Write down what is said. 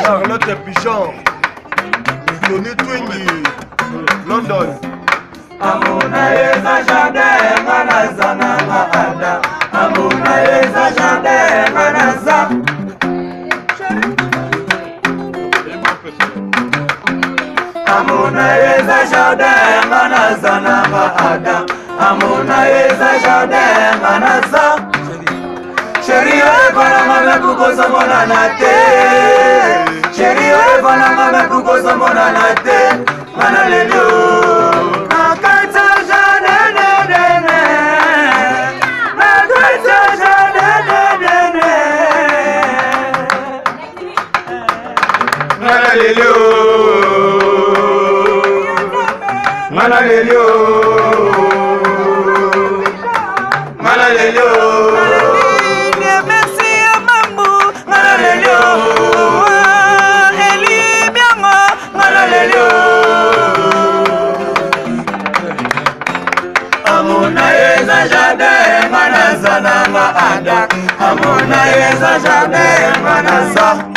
Charlotte Pigeon, Tony Twingy, London. Amuna yeza jardin manaza na maada. Amuna yeza jardin manaza. Amuna yeza jardin manaza na maada. Amuna yeza jardin manaza. Chérie, voilà ma kukosa mona nate. Chérie, voilà ma kukosa mona nate. Mana lelo. Nakata jane ne ne ne. Nakata jane ne ne ne. Mana lelo. Mana lelo. Mana lelo. Amuna yeza jardin manaza na maada. Amuna yeza jardin manaza.